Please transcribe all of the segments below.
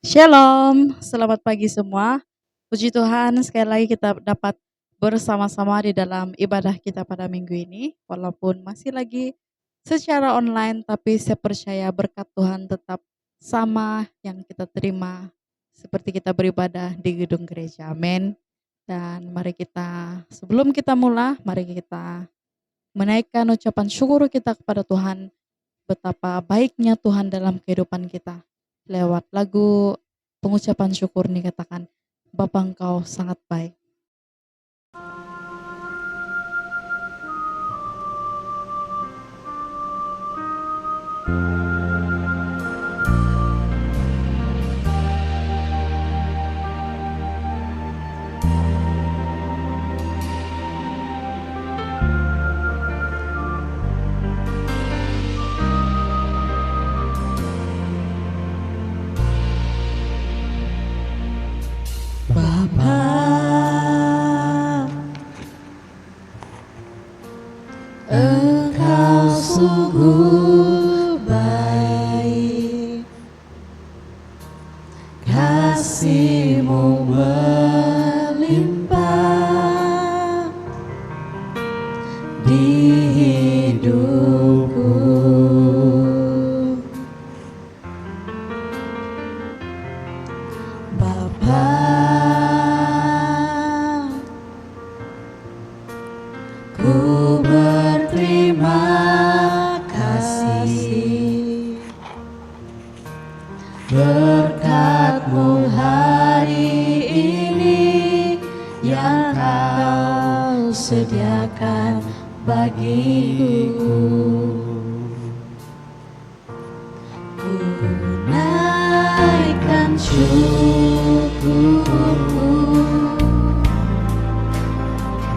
Shalom, selamat pagi semua. Puji Tuhan, sekali lagi kita dapat bersama-sama di dalam ibadah kita pada minggu ini. Walaupun masih lagi secara online, tapi saya percaya berkat Tuhan tetap sama yang kita terima seperti kita beribadah di gedung gereja. Amin. Dan mari kita, sebelum kita mulai, mari kita menaikkan ucapan syukur kita kepada Tuhan, betapa baiknya Tuhan dalam kehidupan kita. Lewat lagu pengucapan syukur nih katakan, Bapa Engkau sangat baik. Bapa, Engkau sungguh baik, kasih-Mu melimpah di hidupku. Bapa, ku berterima kasih berkat-Mu hari ini yang Kau sediakan bagiku. Ku naikkan syukurku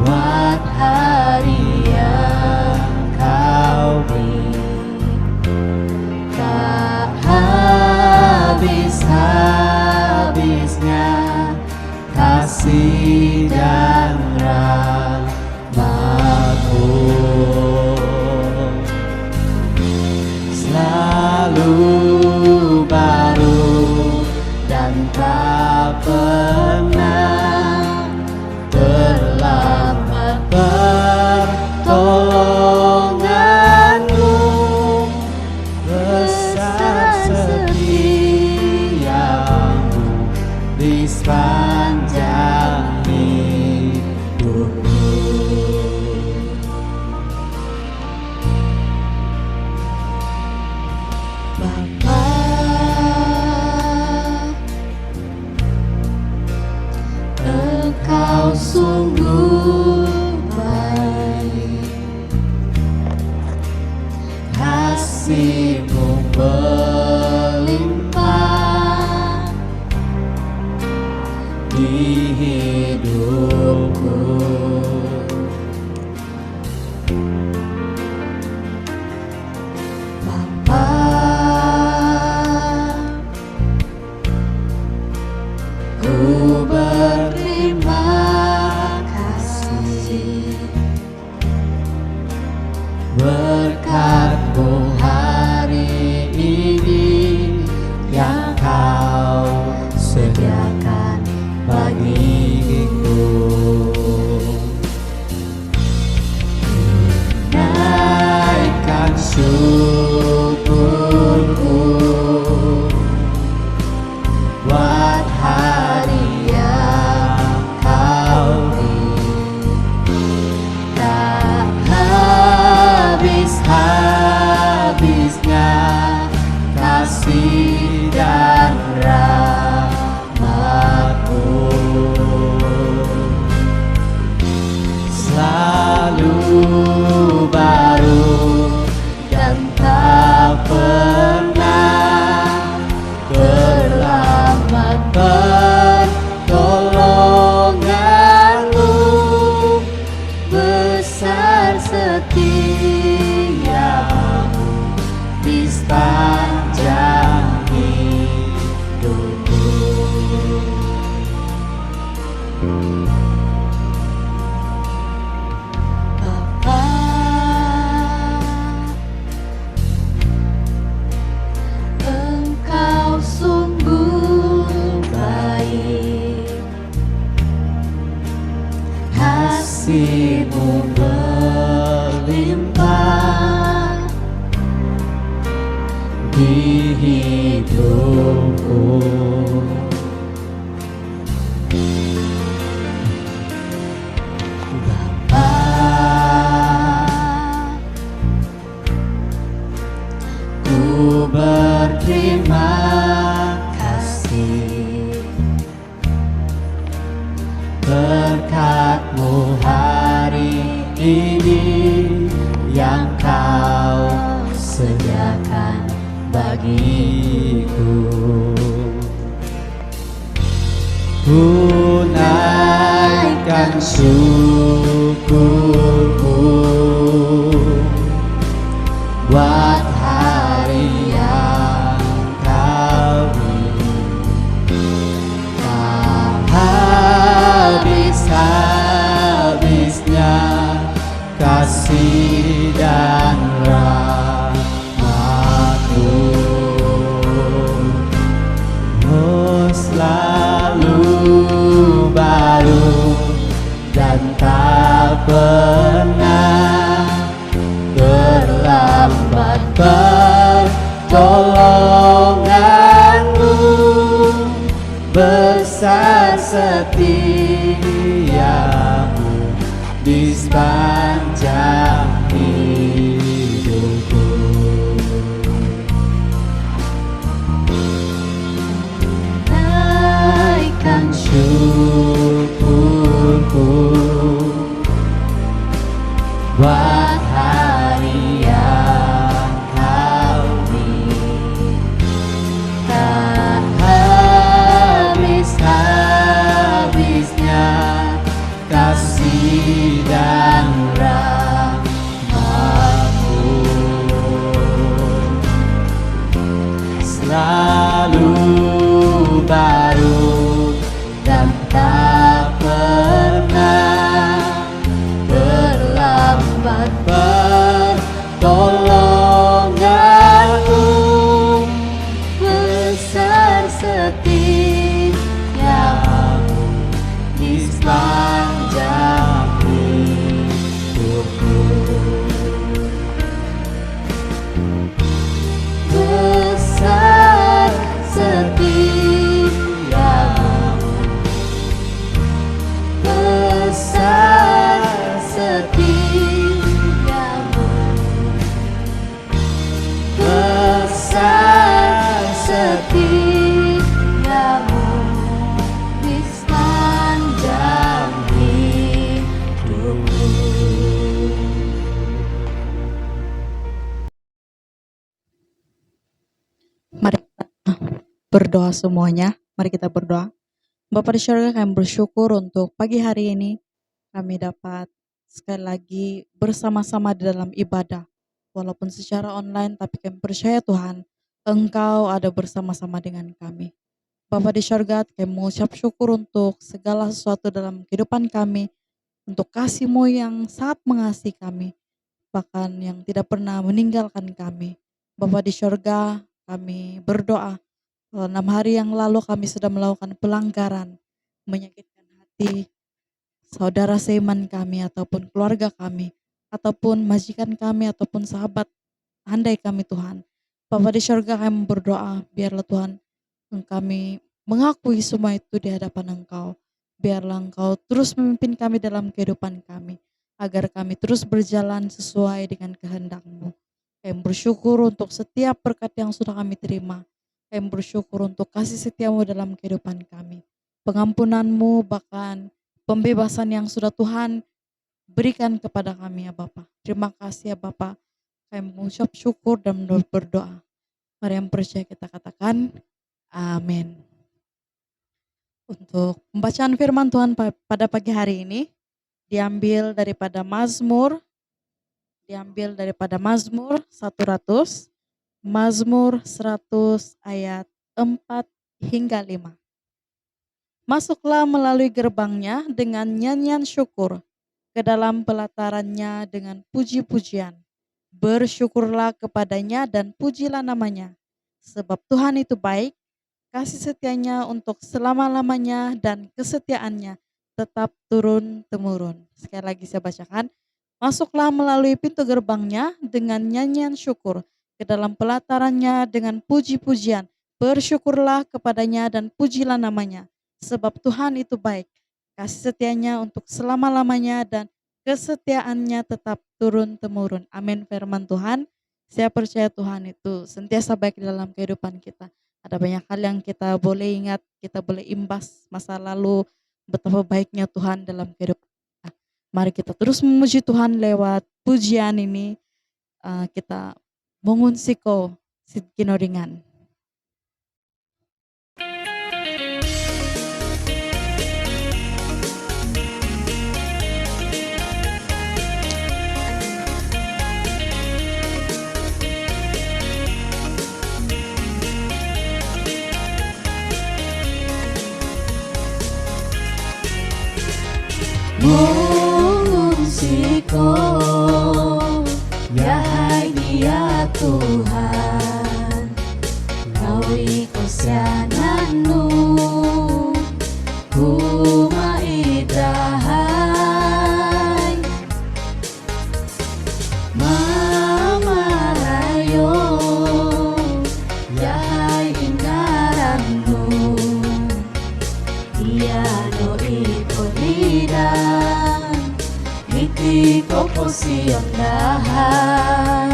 buat hari yang Kau beri, tak habis-habisnya kasih dan rahmat-Mu, selalu baru dan tak pernah terlambat pertolongan-Mu, besar setia-Mu di sepanjang hidupku. Bapa, Engkau sungguh baik, kasih-Mu melimpah di hidupku. Bapa, ku berterima kasih berkat-Mu hari ini yang Kau sediakan bagiku. Naikkan syukurku buat hari yang Kau beri, tak habis-habisnya kasih dan rahmat-Mu, selalu baru dan tak pernah terlambat pertolongan-Mu, besar setia-Mu di sepanjang hidupku. ini yang kau sediakan bagiku. Ku naikkan syukurku buat hari yang kau beri. Tak habis-habisnya kasih dan rahmat-Mu. Oh, selalu baru dan tak pernah terlambat pertolongan-Mu. Besar setiamu di sepanjang hidupku. Naikkan syukurku buat hari yang kau beri. Tak habis-habisnya kasih dan rahmat-Mu. Selalu baru dan tak pernah terlambat pertolongan-Mu. Besar setiamu di sepanjang hidupku. Besar setiamu, besar setiamu, besar setiamu di sepanjang hidupku. Mari kita berdoa semuanya. Mari kita berdoa. Bapa di surga, kami bersyukur untuk pagi hari ini kami dapat sekali lagi bersama-sama di dalam ibadah. Walaupun secara online, tapi kami percaya Tuhan, Engkau ada bersama-sama dengan kami. Bapa di surga, kami mengucap syukur untuk segala sesuatu dalam kehidupan kami, untuk kasih-Mu yang sangat mengasihi kami, bahkan yang tidak pernah meninggalkan kami. Bapa di surga, kami berdoa, 6 hari yang lalu kami sudah melakukan pelanggaran, menyakitkan hati saudara seiman kami ataupun keluarga kami, ataupun majikan kami ataupun sahabat handai kami Tuhan. Bapa di surga, kami berdoa, biarlah Tuhan kami mengakui semua itu di hadapan Engkau. Biarlah Engkau terus memimpin kami dalam kehidupan kami, agar kami terus berjalan sesuai dengan kehendak-Mu. Kami bersyukur untuk setiap berkat yang sudah kami terima. Kami bersyukur untuk kasih setia-Mu dalam kehidupan kami. Pengampunan-Mu, bahkan pembebasan yang sudah Tuhan berikan kepada kami ya Bapa. Terima kasih ya Bapa. Kami mengucap syukur dan berdoa. Mari yang percaya kita katakan amin. Untuk pembacaan firman Tuhan pada pagi hari ini diambil daripada Mazmur 100, Mazmur 100 ayat 4 hingga 5. Masuklah melalui gerbangnya dengan nyanyian syukur, ke dalam pelatarannya dengan puji-pujian. Bersyukurlah kepadanya dan pujilah namanya. Sebab Tuhan itu baik, kasih setianya untuk selama-lamanya dan kesetiaannya tetap turun-temurun. Sekali lagi saya bacakan. Masuklah melalui pintu gerbangnya dengan nyanyian syukur, ke dalam pelatarannya dengan puji-pujian. Bersyukurlah kepadanya dan pujilah namanya. Sebab Tuhan itu baik, kasih setianya untuk selama-lamanya dan kesetiaannya tetap turun-temurun. Amin firman Tuhan. Saya percaya Tuhan itu sentiasa baik dalam kehidupan kita. Ada banyak hal yang kita boleh ingat, kita boleh imbas masa lalu, betapa baiknya Tuhan dalam kehidupan kita. Mari kita terus memuji Tuhan lewat pujian ini, kita mengunsiko sidkinoringan. Mengungsiku, yahai Dia Tuhan, nawi kosiananu, kuma idahai, mamarayo, yahai ingaranmu, iano ikolidan, iti koposian dahai.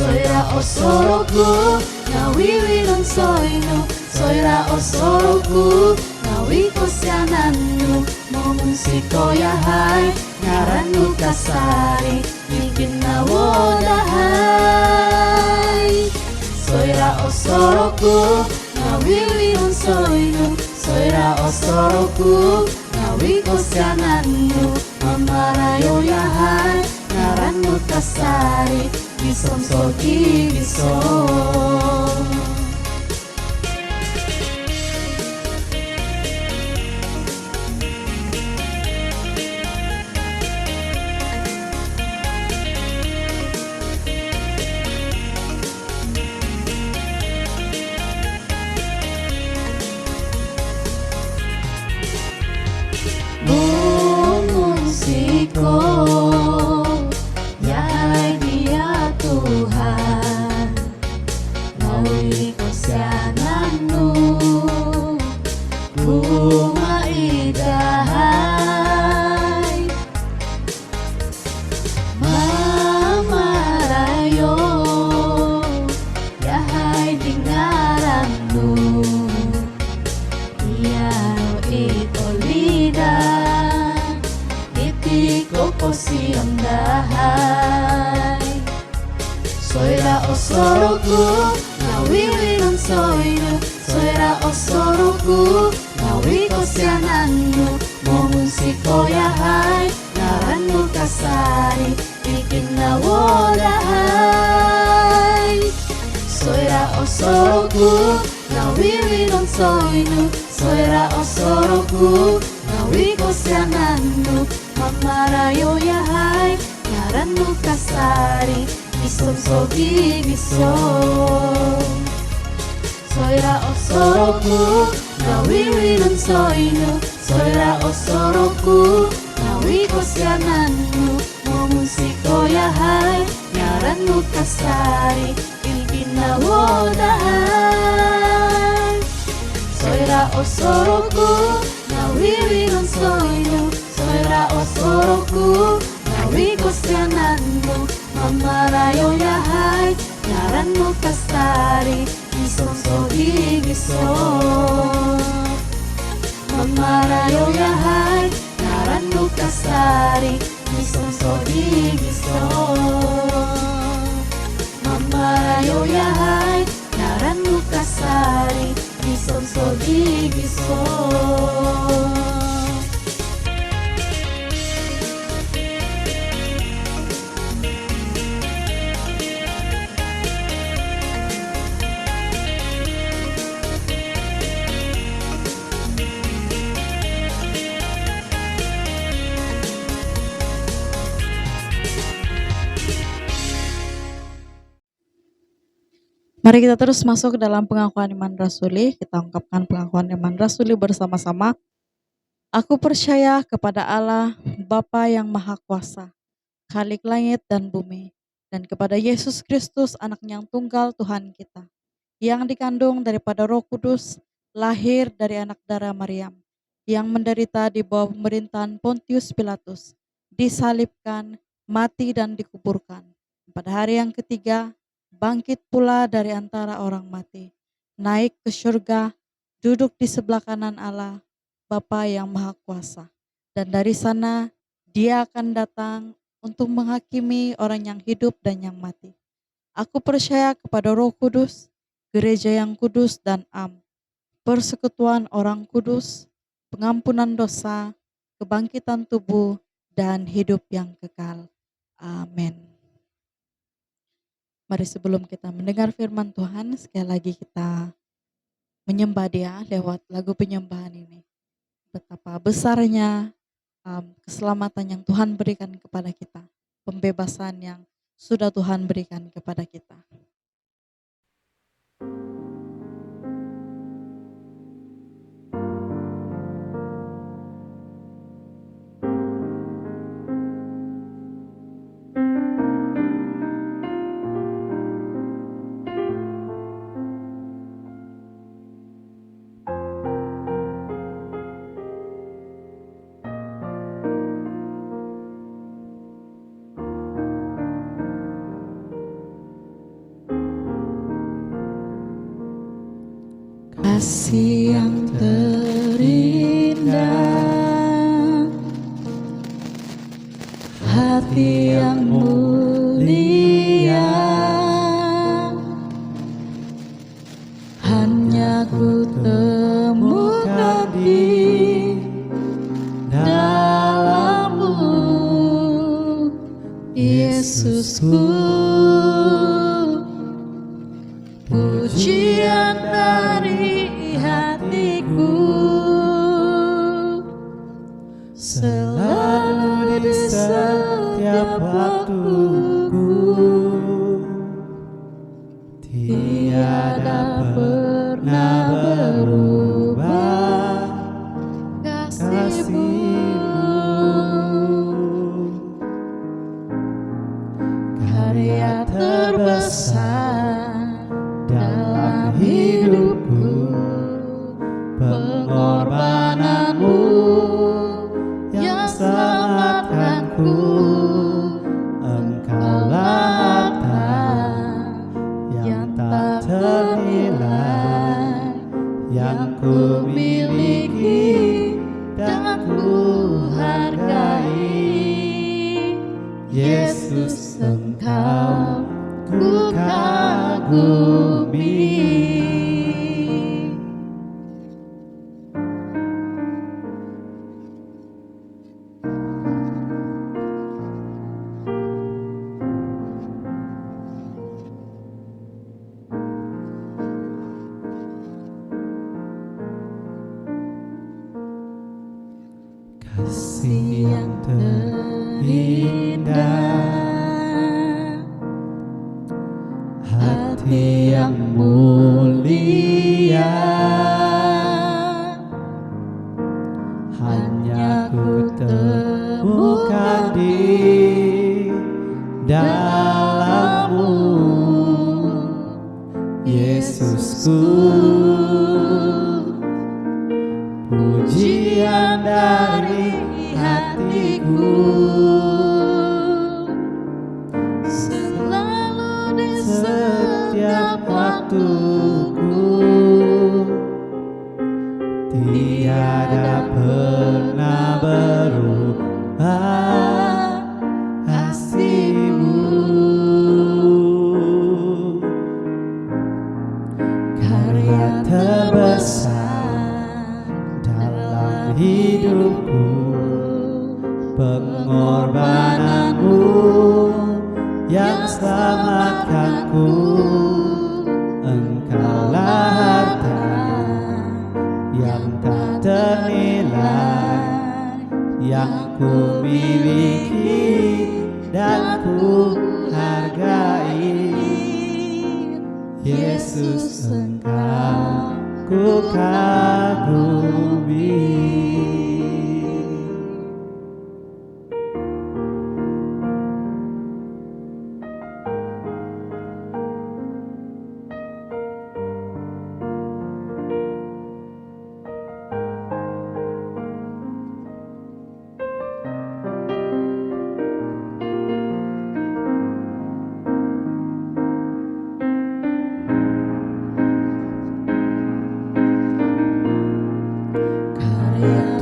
Soira osoroku, nawiwi non soino, soira osoroku, nawi kosiananu, mengusiko yahai, ngarannu kasari, bikin nawodahai. Soira osoroku, nawiwi non soino, soira osoroku, nawi kosiananu, mamarayo yahai, ngarannu kasari, Bison sogi bison. Mengusiko, yahai Dia Tuhan, nawi kosiananu, kuma idahai, mamarayo, yahai dingarannu, iano ikolidan, iti koposian dahai. Soira osoroku, nawiwi non soino, soira osoroku, nawi kosiananu, mengusiko yahai, ngarannu kasari, bikin nawodahai. Soira osoroku, nawiwi non soino, soira osoroku, nawi kosiananu, mamarayo yahai, ngarannu kasari, bison sogi bison. Soira osoroku, nawiwi non soino, soira osoroku, nawi kosiananu, mengusiko yahai, ngarannu kasari, bikin nawodahai. Soira osoroku, nawiwi non soino, soira osoroku, nawi kosiananu, mamarayo yahai, ngarannu kasari, bison sogi bison. Mamarayo yahai, ngarannu kasari, bison sogi bison. Mamarayo yahai, ngarannu kasari, bison sogi bison. Mari kita terus masuk ke dalam pengakuan iman rasuli. Kita ungkapkan pengakuan iman rasuli bersama-sama. Aku percaya kepada Allah, Bapa yang Maha Kuasa, Khalik langit dan bumi, dan kepada Yesus Kristus, Anak-Nya yang tunggal Tuhan kita, yang dikandung daripada Roh Kudus, lahir dari anak darah Maryam, yang menderita di bawah pemerintahan Pontius Pilatus, disalibkan, mati dan dikuburkan. Pada hari yang ketiga, bangkit pula dari antara orang mati, naik ke surga, duduk di sebelah kanan Allah, Bapa yang Maha Kuasa. dan dari sana Dia akan datang untuk menghakimi orang yang hidup dan yang mati. Aku percaya kepada Roh Kudus, gereja yang kudus dan am, persekutuan orang kudus, pengampunan dosa, kebangkitan tubuh, dan hidup yang kekal. Amin. Mari sebelum kita mendengar firman Tuhan, sekali lagi kita menyembah Dia lewat lagu penyembahan ini. Betapa besarnya keselamatan yang Tuhan berikan kepada kita, pembebasan yang sudah Tuhan berikan kepada kita. Kasih yang terindah, hati yang mulia, hanya ku temukan di dalam-Mu, Yesusku. Pujian dari hatiku selalu di setiap waktuku, tiada pernah berubah kasih-Mu. Karya terbesar dalam hidupku, pengorbanan-Mu yang selamatkanku. Engkaulah harta yang tak ternilai, yang ku miliki dan ku hargai. Yesus, Engkau ku kagumi. Kasih yang terindah, hati yang mulia, hanya ku temukan di dalam-Mu, Yesusku. Pujian dari hatiku selalu di setiap waktuku, tiada pernah berubah kasih-Mu. Karya terbesar dalam hidupku, pengorbanan-Mu yang selamatkanku. Engkaulah harta yang tak ternilai, yang ku miliki dan ku hargai. Yesus, Engkau ku kagumi. Karya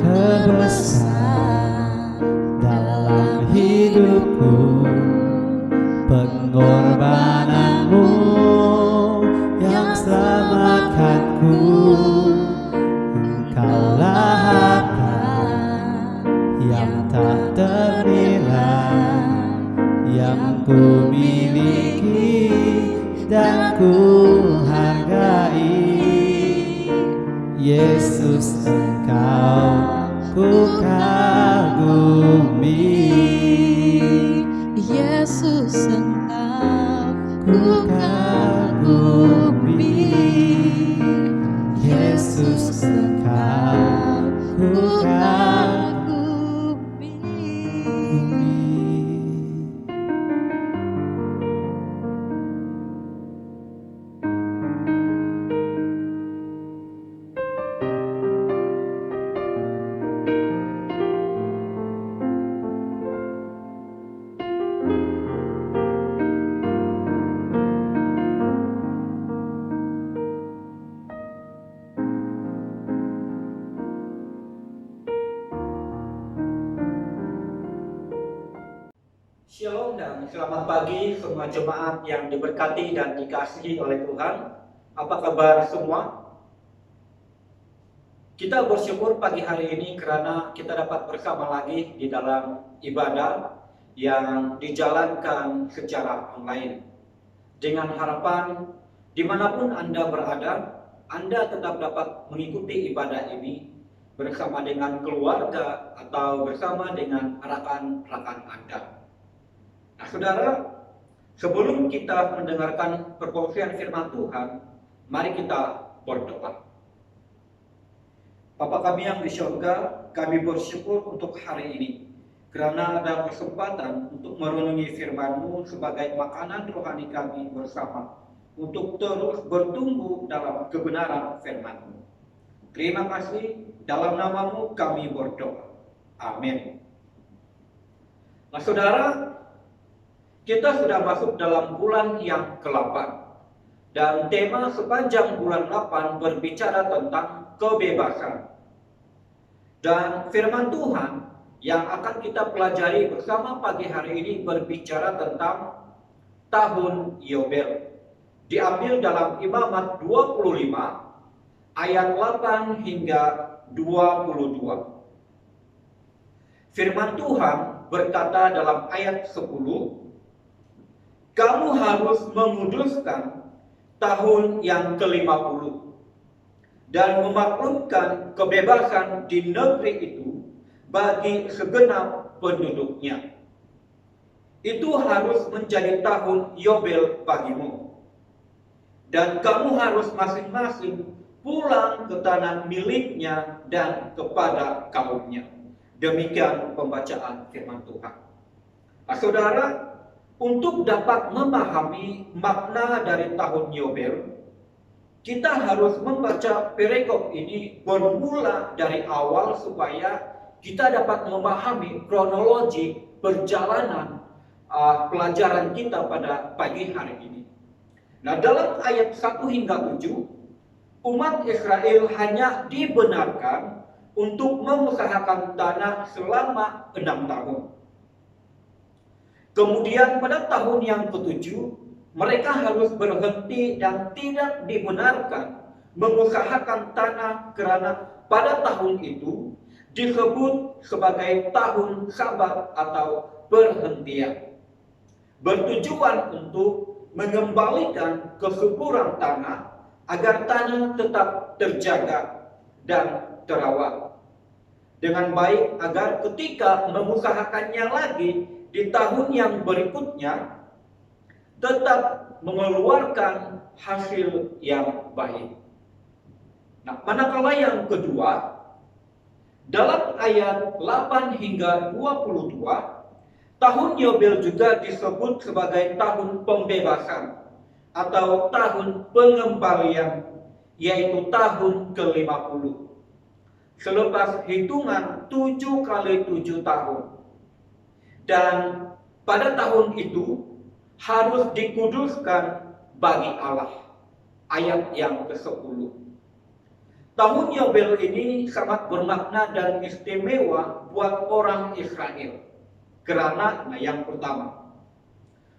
Yesus Engkau ku kagumi, Yesus Engkau ku kagumi, Yesus Engkau ku kagumi. Shalom dan selamat pagi semua jemaat yang diberkati dan dikasihi oleh Tuhan. Apa kabar semua? Kita bersyukur pagi hari ini karena kita dapat bersama lagi di dalam ibadah yang dijalankan secara online. Dengan harapan dimanapun Anda berada, Anda tetap dapat mengikuti ibadah ini bersama dengan keluarga atau bersama dengan rekan-rekan Anda. Nah, saudara, sebelum kita mendengarkan perkongsian firman Tuhan, mari kita berdoa. Bapa kami yang di surga, kami bersyukur untuk hari ini, karena ada kesempatan untuk merenungi firman-Mu sebagai makanan rohani kami bersama, untuk terus bertumbuh dalam kebenaran firman-Mu. Terima kasih, dalam nama-Mu kami berdoa. Amin. Nah, saudara, kita sudah masuk dalam bulan yang ke-8 dan tema sepanjang bulan 8 berbicara tentang kebebasan. Dan firman Tuhan yang akan kita pelajari bersama pagi hari ini berbicara tentang tahun Yobel. Diambil dalam Imamat 25 ayat 8 hingga 22. Firman Tuhan berkata dalam ayat 10, kamu harus menguduskan tahun yang ke-50 dan memaklumkan kebebasan di negeri itu bagi segenap penduduknya. Itu harus menjadi tahun Yobel bagimu. Dan kamu harus masing-masing pulang ke tanah miliknya dan kepada kaumnya. Demikian pembacaan firman Tuhan. Nah, saudara, untuk dapat memahami makna dari tahun Yobel, kita harus membaca perikop ini bermula dari awal supaya kita dapat memahami kronologi perjalanan pelajaran kita pada pagi hari ini. Nah, dalam ayat 1 hingga 7, umat Israel hanya dibenarkan untuk mengusahakan tanah selama 6 tahun. Kemudian pada tahun yang ke-7, mereka harus berhenti dan tidak dibenarkan mengusahakan tanah karena pada tahun itu disebut sebagai tahun Sabat atau perhentian. Bertujuan untuk mengembalikan kesuburan tanah agar tanah tetap terjaga dan terawat dengan baik agar ketika mengusahakannya lagi di tahun yang berikutnya tetap mengeluarkan hasil yang baik. Nah, manakala yang kedua, dalam ayat 8 hingga 22, tahun Yobel juga disebut sebagai tahun pembebasan atau tahun pengembalian, yaitu tahun ke-50. Selepas hitungan 7 kali 7 tahun. Dan pada tahun itu harus dikuduskan bagi Allah. Ayat yang ke-10. Tahun Yobel ini sangat bermakna dan istimewa buat orang Israel. Karena yang pertama,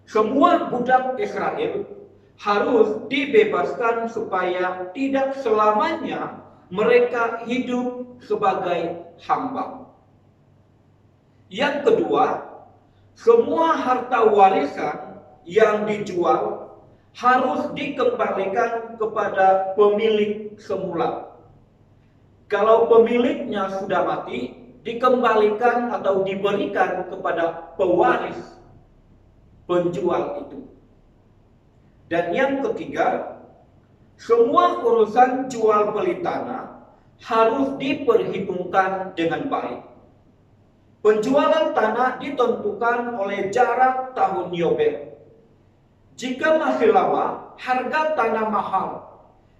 semua budak Israel harus dibebaskan supaya tidak selamanya mereka hidup sebagai hamba. Yang kedua, semua harta warisan yang dijual harus dikembalikan kepada pemilik semula. kalau pemiliknya sudah mati, dikembalikan atau diberikan kepada pewaris penjual itu. Dan yang ketiga, semua urusan jual beli tanah harus diperhitungkan dengan baik. Penjualan tanah ditentukan oleh jarak tahun Yobel. Jika masih lama, harga tanah mahal.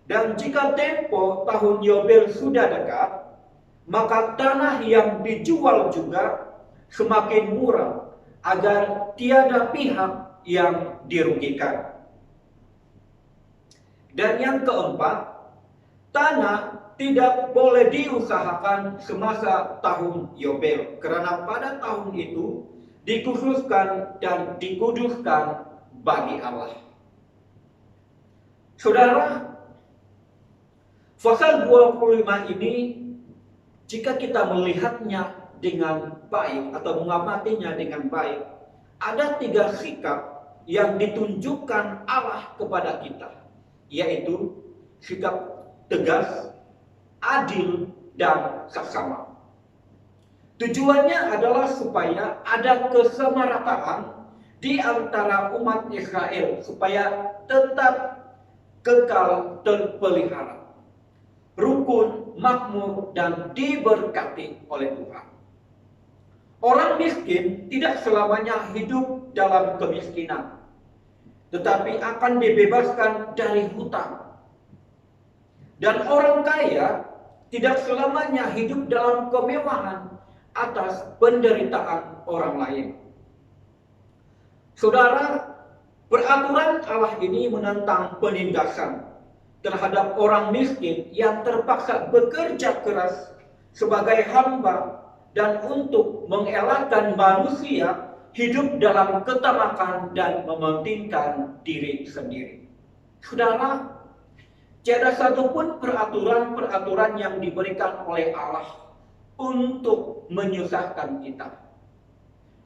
Dan jika tempo tahun Yobel sudah dekat, maka tanah yang dijual juga semakin murah agar tiada pihak yang dirugikan. Dan yang keempat, tanah tidak boleh diusahakan semasa tahun Yobel, karena pada tahun itu dikhususkan dan dikuduskan bagi Allah. Saudara, pasal 25 ini jika kita melihatnya dengan baik atau mengamatinya dengan baik, ada 3 sikap yang ditunjukkan Allah kepada kita, yaitu sikap tegas, adil, dan saksama. Tujuannya adalah supaya ada kesamarataan di antara umat Israel, supaya tetap kekal terpelihara, rukun, makmur, dan diberkati oleh Tuhan. Orang miskin tidak selamanya hidup dalam kemiskinan, tetapi akan dibebaskan dari hutang. Dan orang kaya tidak selamanya hidup dalam kemewahan atas penderitaan orang lain. Saudara, peraturan Allah ini menentang penindasan terhadap orang miskin yang terpaksa bekerja keras sebagai hamba dan untuk mengelakkan manusia hidup dalam ketamakan dan mementingkan diri sendiri. Saudara, tiada satupun peraturan-peraturan yang diberikan oleh Allah untuk menyusahkan kita.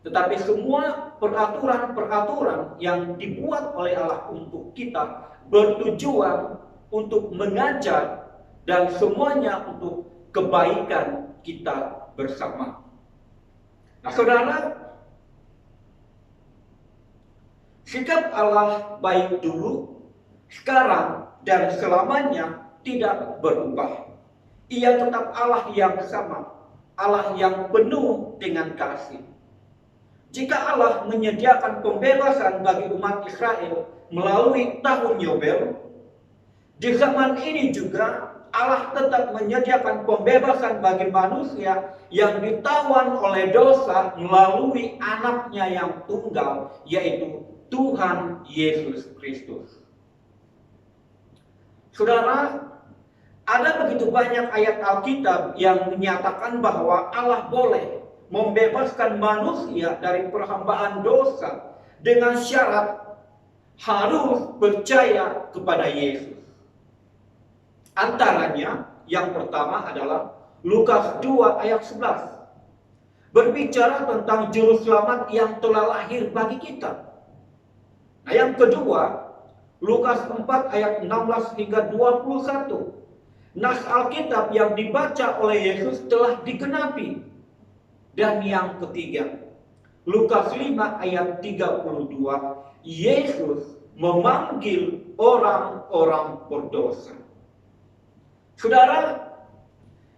Tetapi semua peraturan-peraturan yang dibuat oleh Allah untuk kita bertujuan untuk mengajar dan semuanya untuk kebaikan kita bersama. Nah, saudara, sikap Allah baik dulu, sekarang, dan selamanya tidak berubah. Ia tetap Allah yang sama, Allah yang penuh dengan kasih. Jika Allah menyediakan pembebasan bagi umat Israel melalui tahun Yobel, di zaman ini juga Allah tetap menyediakan pembebasan bagi manusia yang ditawan oleh dosa melalui anaknya yang tunggal, yaitu Tuhan Yesus Kristus. Saudara, ada begitu banyak ayat Alkitab yang menyatakan bahwa Allah boleh membebaskan manusia dari perhambaan dosa dengan syarat harus percaya kepada Yesus. Antaranya, yang pertama adalah Lukas 2 ayat 11. Berbicara tentang juru selamat yang telah lahir bagi kita. Nah, yang kedua, Lukas 4 ayat 16 hingga 21. Nas Alkitab yang dibaca oleh Yesus telah digenapi. Dan yang ketiga, Lukas 5 ayat 32. Yesus memanggil orang-orang berdosa. Saudara,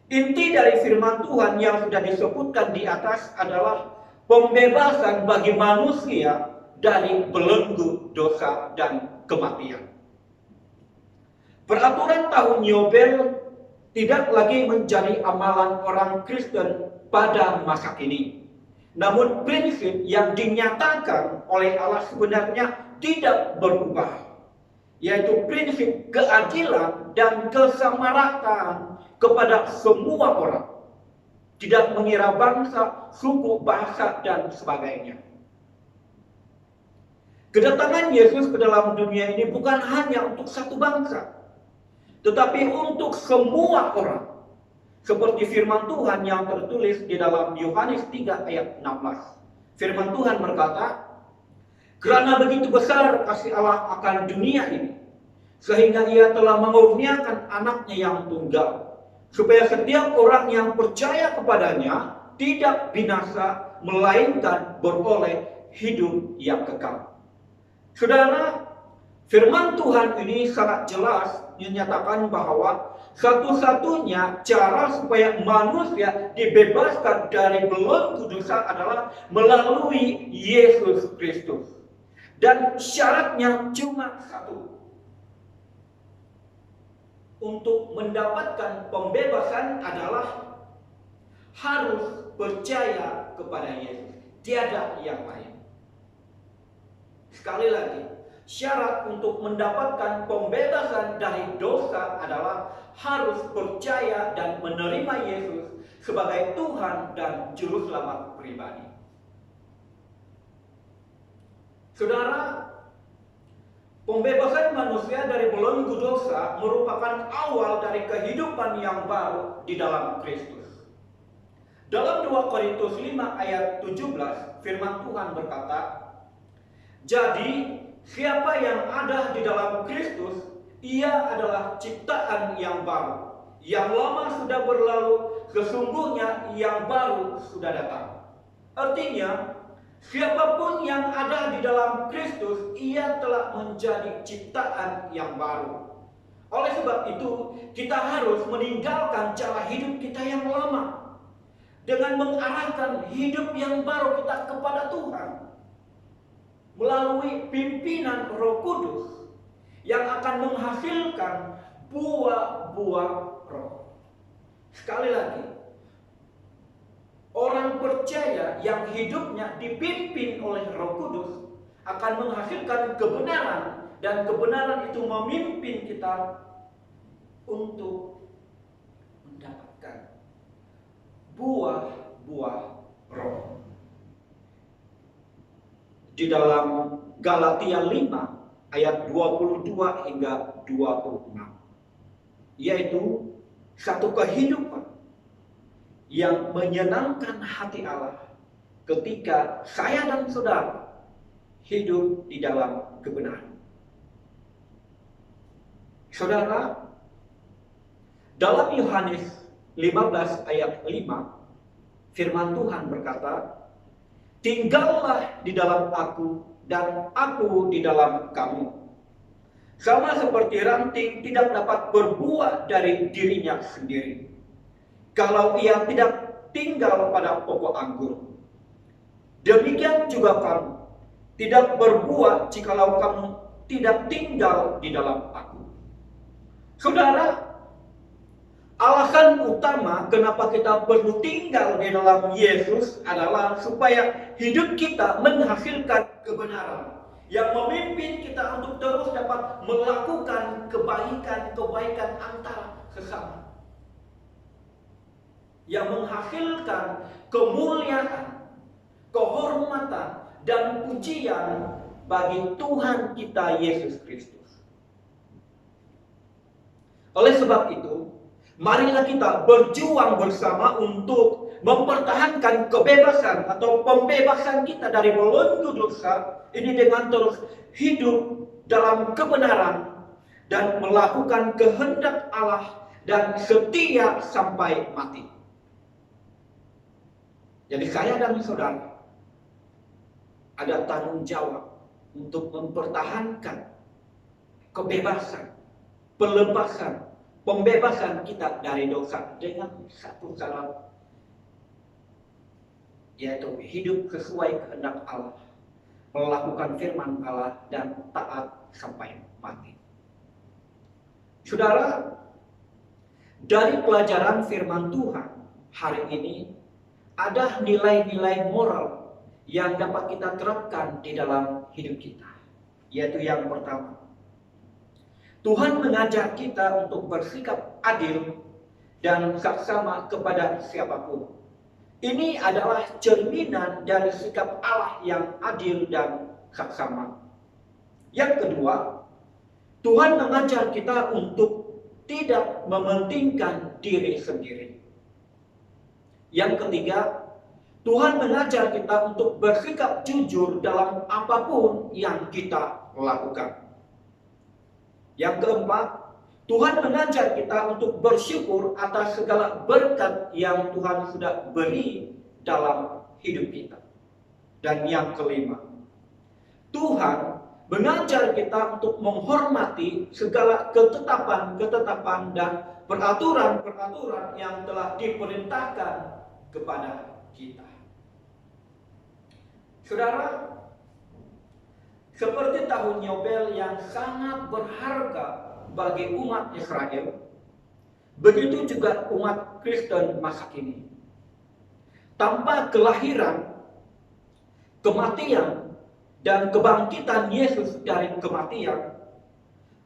inti dari firman Tuhan yang sudah disebutkan di atas adalah pembebasan bagi manusia dari belenggu dosa dan kematian. Peraturan tahun Yobel tidak lagi menjadi amalan orang Kristen pada masa ini. Namun prinsip yang dinyatakan oleh Allah sebenarnya tidak berubah, yaitu prinsip keadilan dan kesamarataan kepada semua orang, tidak mengira bangsa, suku, bahasa, dan sebagainya. Kedatangan Yesus ke dalam dunia ini bukan hanya untuk satu bangsa, tetapi untuk semua orang. Seperti firman Tuhan yang tertulis di dalam Yohanes 3 ayat 16. Firman Tuhan berkata, "Karena begitu besar kasih Allah akan dunia ini, sehingga ia telah mengurniakan anaknya yang tunggal, supaya setiap orang yang percaya kepadanya tidak binasa, melainkan beroleh hidup yang kekal. Saudara, firman Tuhan ini sangat jelas menyatakan bahwa satu-satunya cara supaya manusia dibebaskan dari belenggu dosa adalah melalui Yesus Kristus. Dan syaratnya cuma satu. Untuk mendapatkan pembebasan adalah harus percaya kepada Yesus. Tiada yang lain. Sekali lagi, syarat untuk mendapatkan pembebasan dari dosa adalah harus percaya dan menerima Yesus sebagai Tuhan dan Juru Selamat pribadi. Saudara, pembebasan manusia dari belenggu dosa merupakan awal dari kehidupan yang baru di dalam Kristus. Dalam 2 Korintus 5 ayat 17, firman Tuhan berkata, "Jadi, siapa yang ada di dalam Kristus, ia adalah ciptaan yang baru. Yang lama sudah berlalu, sesungguhnya yang baru sudah datang." Artinya, siapapun yang ada di dalam Kristus, ia telah menjadi ciptaan yang baru. Oleh sebab itu, kita harus meninggalkan cara hidup kita yang lama dengan mengarahkan hidup yang baru kita kepada Tuhan melalui pimpinan Roh Kudus yang akan menghasilkan buah-buah roh. Sekali lagi, orang percaya yang hidupnya dipimpin oleh Roh Kudus akan menghasilkan kebenaran, dan kebenaran itu memimpin kita untuk mendapatkan buah-buah roh. Di dalam Galatia 5 ayat 22 hingga 26, yaitu satu kehidupan yang menyenangkan hati Allah ketika saya dan saudara hidup di dalam kebenaran. Saudara, dalam Yohanes 15 ayat 5, firman Tuhan berkata, "Tinggallah di dalam aku dan aku di dalam kamu. Sama seperti ranting tidak dapat berbuah dari dirinya sendiri kalau ia tidak tinggal pada pokok anggur. Demikian juga kamu tidak berbuah jikalau kamu tidak tinggal di dalam aku." Saudara, alasan utama kenapa kita perlu tinggal di dalam Yesus adalah supaya hidup kita menghasilkan kebenaran yang memimpin kita untuk terus dapat melakukan kebaikan-kebaikan antara sesama, yang menghasilkan kemuliaan, kehormatan, dan pujian bagi Tuhan kita Yesus Kristus. Oleh sebab itu, marilah kita berjuang bersama untuk mempertahankan kebebasan atau pembebasan kita dari belenggu dosa ini dengan terus hidup dalam kebenaran dan melakukan kehendak Allah dan setia sampai mati. Jadi saya dan saudara ada tanggung jawab untuk mempertahankan kebebasan, pelepasan, pembebasan kita dari dosa dengan satu syarat, yaitu hidup sesuai kehendak Allah, melakukan firman Allah, dan taat sampai mati. Saudara, dari pelajaran firman Tuhan hari ini ada nilai-nilai moral yang dapat kita terapkan di dalam hidup kita, yaitu yang pertama, Tuhan mengajar kita untuk bersikap adil dan saksama kepada siapapun. Ini adalah cerminan dari sikap Allah yang adil dan saksama. Yang kedua, Tuhan mengajar kita untuk tidak mementingkan diri sendiri. Yang ketiga, Tuhan mengajar kita untuk bersikap jujur dalam apapun yang kita lakukan. Yang keempat, Tuhan mengajar kita untuk bersyukur atas segala berkat yang Tuhan sudah beri dalam hidup kita. Dan yang kelima, Tuhan mengajar kita untuk menghormati segala ketetapan-ketetapan dan peraturan-peraturan yang telah diperintahkan kepada kita. Saudara, seperti tahun Yobel yang sangat berharga bagi umat Israel, begitu juga umat Kristen masa kini. Tanpa kelahiran, kematian, dan kebangkitan Yesus dari kematian,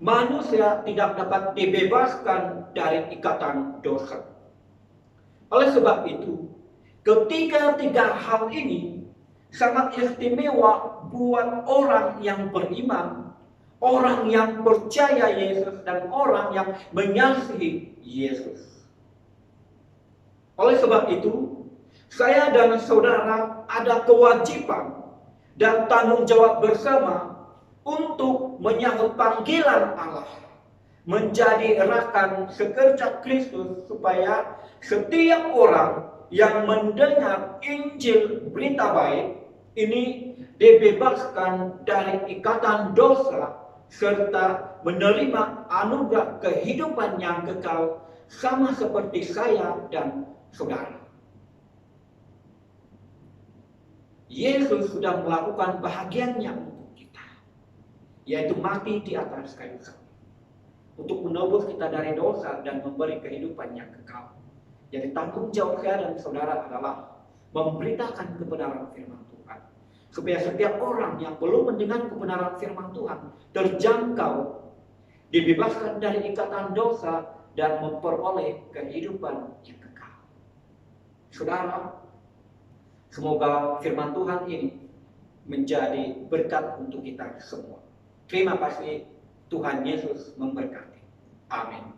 manusia tidak dapat dibebaskan dari ikatan dosa. Oleh sebab itu, ketiga-tiga hal ini sangat istimewa buat orang yang beriman, orang yang percaya Yesus, dan orang yang mengasihi Yesus. Oleh sebab itu, saya dan saudara ada kewajiban dan tanggung jawab bersama untuk menyambut panggilan Allah menjadi rekan sekerja Kristus, supaya setiap orang yang mendengar Injil berita baik ini dibebaskan dari ikatan dosa serta menerima anugerah kehidupan yang kekal sama seperti saya dan saudara. Yesus sudah melakukan bahagiannya untuk kita, yaitu mati di atas kayu salib untuk menebus kita dari dosa dan memberi kehidupan yang kekal. Jadi tanggung jawab saya dan saudara adalah memberitakan kebenaran firman Tuhan, supaya setiap orang yang belum mendengar kebenaran firman Tuhan terjangkau, dibebaskan dari ikatan dosa, dan memperoleh kehidupan yang kekal. Saudara, semoga firman Tuhan ini menjadi berkat untuk kita semua. Terima kasih, Tuhan Yesus memberkati. Amin.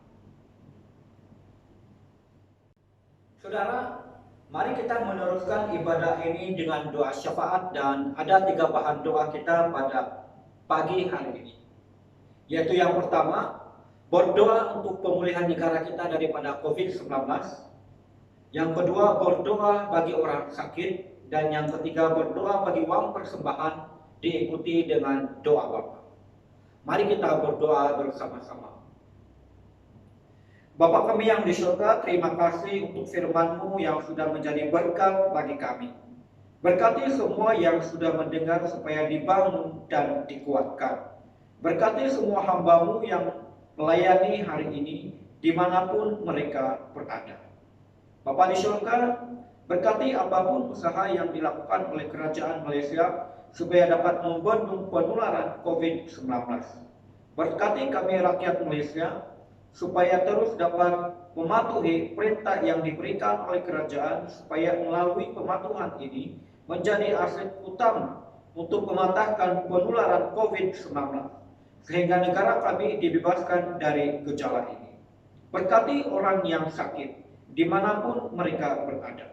Saudara, mari kita meneruskan ibadah ini dengan doa syafaat, dan ada 3 bahan doa kita pada pagi hari ini. Yaitu yang pertama, berdoa untuk pemulihan negara kita daripada COVID-19. Yang kedua, berdoa bagi orang sakit. Dan yang ketiga, berdoa bagi uang persembahan, diikuti dengan doa Bapa. Mari kita berdoa bersama-sama. Bapa kami yang di surga, terima kasih untuk firman-Mu yang sudah menjadi berkat bagi kami. Berkati semua yang sudah mendengar supaya dibangun dan dikuatkan. Berkati semua hamba-Mu yang melayani hari ini dimanapun mereka berada. Bapa di surga, berkati apapun usaha yang dilakukan oleh kerajaan Malaysia supaya dapat membendung penularan COVID-19. Berkati kami rakyat Malaysia supaya terus dapat mematuhi perintah yang diberikan oleh kerajaan, supaya melalui pematuhan ini menjadi aset utama untuk mematahkan penularan COVID-19, sehingga negara kami dibebaskan dari gejala ini. Berkati orang yang sakit dimanapun mereka berada,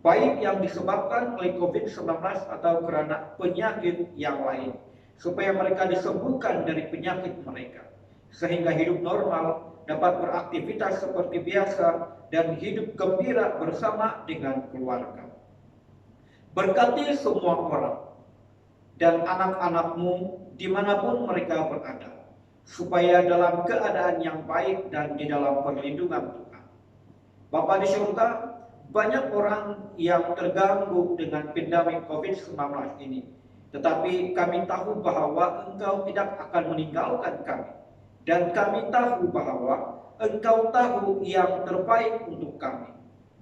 baik yang disebabkan oleh COVID-19 atau karena penyakit yang lain, supaya mereka disembuhkan dari penyakit mereka, sehingga hidup normal, dapat beraktivitas seperti biasa, dan hidup gembira bersama dengan keluarga. Berkati semua orang dan anak-anak-Mu dimanapun mereka berada, supaya dalam keadaan yang baik dan di dalam perlindungan Tuhan. Bapa di surga, banyak orang yang terganggu dengan pandemi COVID-19 ini. Tetapi kami tahu bahwa Engkau tidak akan meninggalkan kami. Dan kami tahu bahwa Engkau tahu yang terbaik untuk kami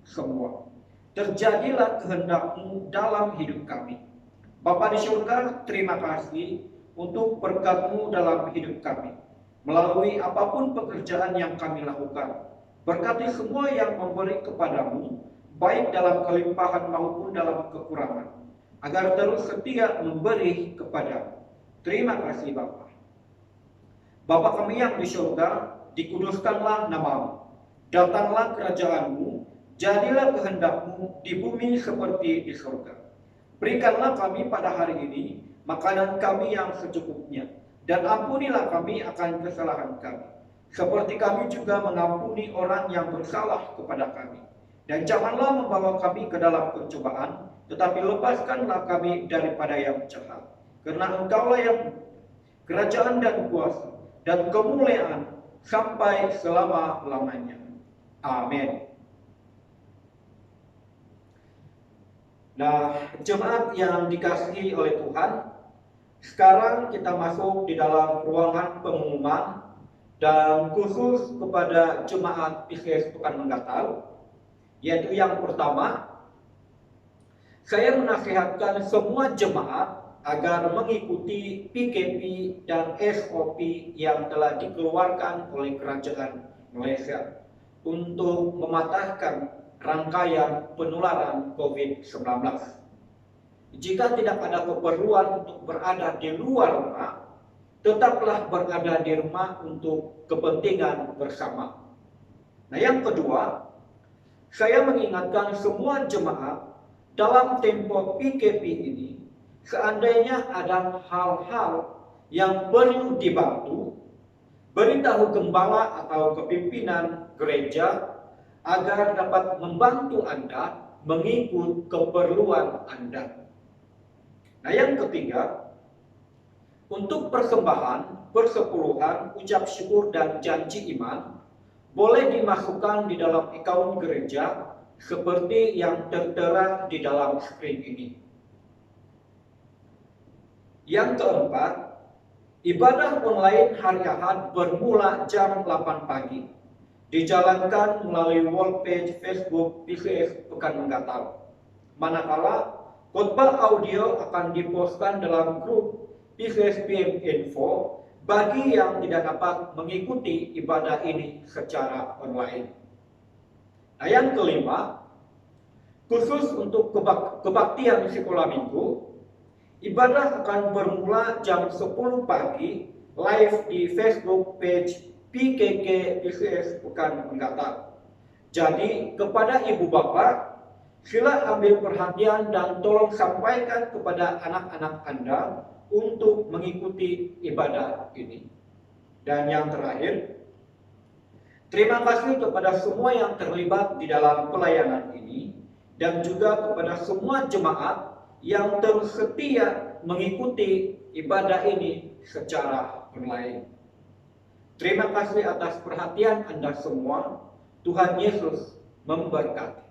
semua. Terjadilah kehendak-Mu dalam hidup kami. Bapa di surga, terima kasih untuk berkat-Mu dalam hidup kami. Melalui apapun pekerjaan yang kami lakukan, berkati semua yang memberi kepada-Mu, baik dalam kelimpahan maupun dalam kekurangan, agar terus setia memberi kepada-Mu. Terima kasih Bapa. Bapa kami yang di surga, dikuduskanlah nama-Mu. Datanglah kerajaan-Mu, jadilah kehendak-Mu di bumi seperti di surga. Berikanlah kami pada hari ini makanan kami yang secukupnya, dan ampunilah kami akan kesalahan kami, seperti kami juga mengampuni orang yang bersalah kepada kami. Dan janganlah membawa kami ke dalam pencobaan, tetapi lepaskanlah kami daripada yang jahat. Karena Engkaulah yang kerajaan dan kuasa dan kemuliaan sampai selama-lamanya. Amin. Nah, jemaat yang dikasihi oleh Tuhan, sekarang kita masuk di dalam ruangan pengumuman dan khusus kepada jemaat PCS Pekan Menggatal, yaitu yang pertama, saya menasihatkan semua jemaat agar mengikuti PKP dan SOP yang telah dikeluarkan oleh Kerajaan Malaysia untuk mematahkan rangkaian penularan COVID-19. Jika tidak ada keperluan untuk berada di luar rumah, tetaplah berada di rumah untuk kepentingan bersama. Nah, yang kedua, saya mengingatkan semua jemaat dalam tempo PKP ini, seandainya ada hal-hal yang perlu dibantu, beritahu gembala atau kepimpinan gereja agar dapat membantu Anda mengikut keperluan Anda. Nah, yang ketiga, untuk persembahan, persepuluhan, ucap syukur dan janji iman boleh dimasukkan di dalam akaun gereja seperti yang tertera di dalam screen ini. Yang keempat, ibadah online hari Ahad bermula jam 8 pagi. Dijalankan melalui wall page Facebook PCS Pekan Menggatal. Manakala khotbah audio akan dipostkan dalam grup PCS PM Info bagi yang tidak dapat mengikuti ibadah ini secara online. Nah, yang kelima, khusus untuk kebaktian sekolah minggu, ibadah akan bermula jam 10 pagi live di Facebook page PKK PCS Pekan Menggatal. Jadi kepada ibu bapak, sila ambil perhatian dan tolong sampaikan kepada anak-anak Anda untuk mengikuti ibadah ini. Dan yang terakhir, terima kasih kepada semua yang terlibat di dalam pelayanan ini dan juga kepada semua jemaat yang terus setia mengikuti ibadah ini secara online. Terima kasih atas perhatian Anda semua. Tuhan Yesus memberkati.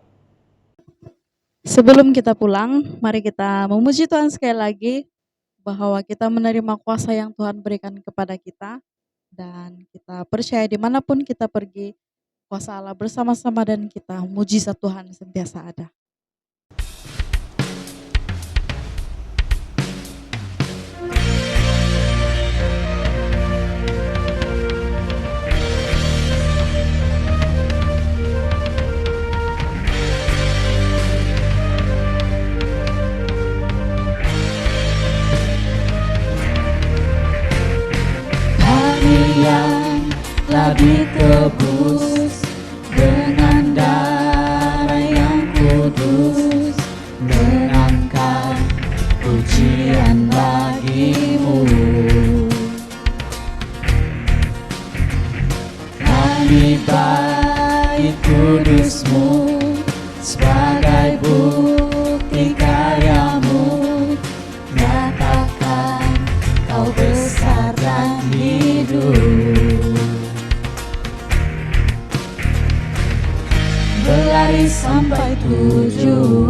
Sebelum kita pulang, mari kita memuji Tuhan sekali lagi bahwa kita menerima kuasa yang Tuhan berikan kepada kita dan kita percaya dimanapun kita pergi, kuasa Allah bersama-sama dan kita mujizat Tuhan sentiasa ada. Yang telah ditebus dengan darah yang kudus, menangkan pujian bagimu. Kami bait kudusmu sebagai bukti karyamu, nyatakan kau besar dan hidup. Berlari sampai tujuan,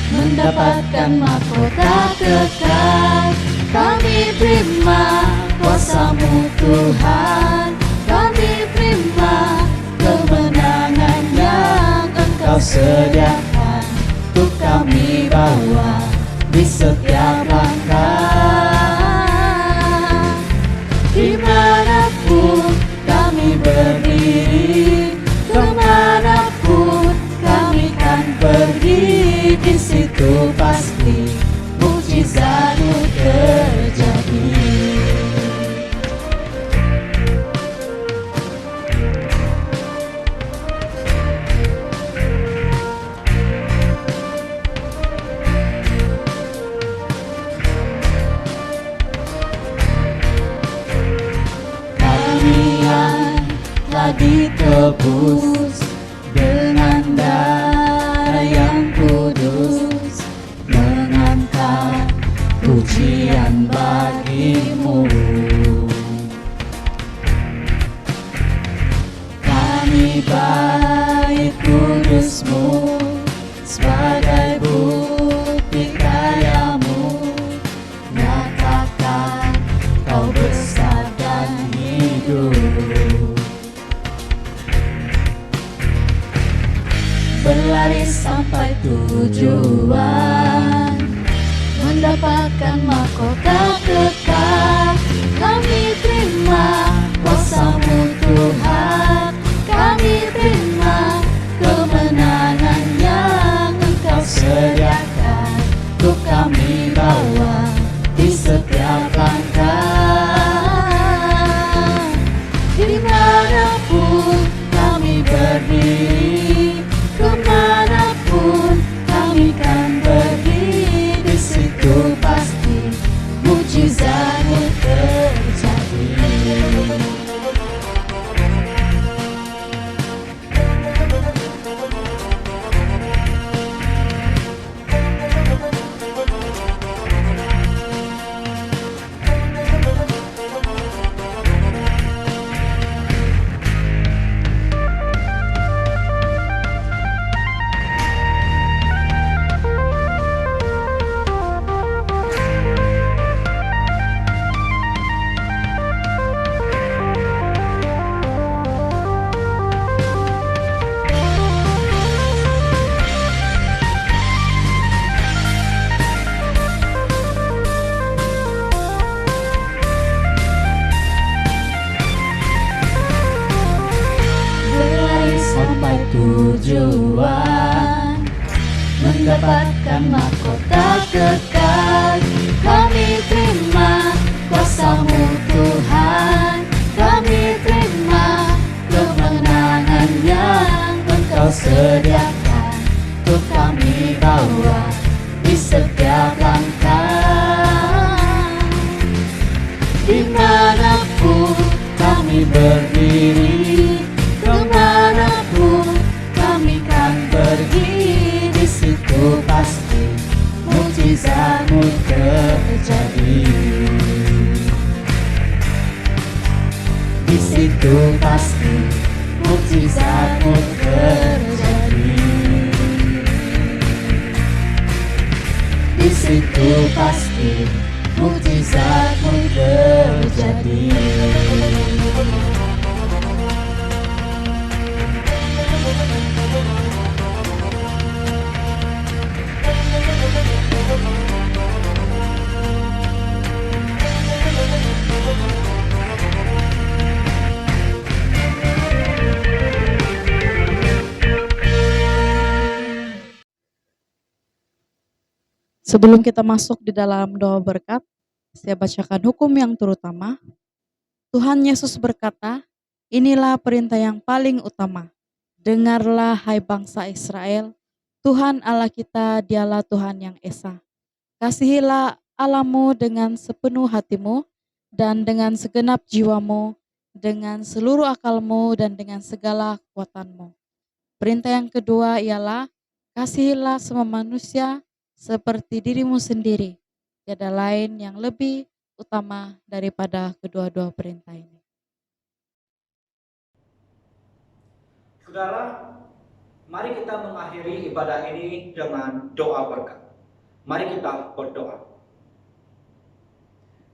mendapatkan mahkota kekal. Kami terima kuasa-Mu Tuhan, kami terima kemenangan yang Engkau sediakan untuk kami bawa di setiap langkah. Dimanapun kami berdiri, kemanapun kami kan pergi, di situ pasti mukjizat-Mu terjadi. tebus dengan darah yang kudus, mengangkat pujian bagimu. Kami bait kudusmu sebagai bukti karyamu, nyatakan kau besar dan hidup. Berlari sampai tujuan, mendapatkan mahkota kekal. Kami terima kuasa-Mu Tuhan, kami terima kemenangan yang Engkau sediakan, untuk kami bawa di setiap langkah. Dimanapun kami berdiri, kemanapun kami kan pergi, di situ pasti mujizat-Mu terjadi. Berlari sampai tujuan, mendapatkan mahkota kekal. Kami terima kuasa-Mu Tuhan, kami terima kemenangan yang Engkau sediakan, untuk kami bawa di setiap langkah. Dimanapun kami berdiri, kemanapun kami kan pergi, di situ pasti mujizat-Mu terjadi. Di situ pasti mujizat-Mu terjadi. Di situ pasti mujizat-Mu terjadi. Sebelum kita masuk di dalam doa berkat, saya bacakan hukum yang terutama. Tuhan Yesus berkata, inilah perintah yang paling utama. Dengarlah hai bangsa Israel, Tuhan Allah kita dialah Tuhan yang esa. Kasihilah Allahmu dengan sepenuh hatimu dan dengan segenap jiwamu, dengan seluruh akalmu dan dengan segala kekuatanmu. Perintah yang kedua ialah kasihilah semua manusia seperti dirimu sendiri. Tiada lain yang lebih utama daripada kedua-dua perintah ini. Saudara, mari kita mengakhiri ibadah ini dengan doa berkat. Mari kita berdoa.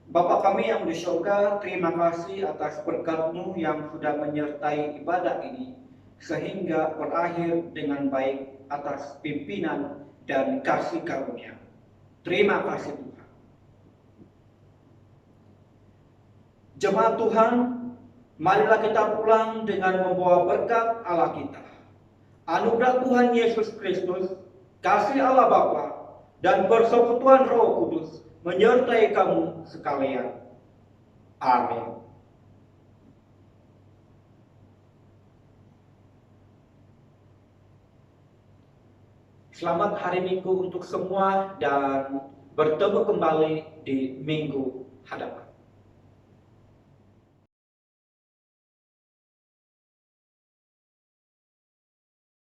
Bapa kami yang di surga, terima kasih atas berkat-Mu yang sudah menyertai ibadah ini, sehingga berakhir dengan baik atas pimpinan dan kasih karunia. Terima kasih Tuhan. Jemaat Tuhan, marilah kita pulang dengan membawa berkat Allah kita. Anugerah Tuhan Yesus Kristus, kasih Allah Bapa, dan persekutuan Roh Kudus menyertai kamu sekalian. Amin. Selamat hari Minggu untuk semua dan bertemu kembali di minggu hadapan.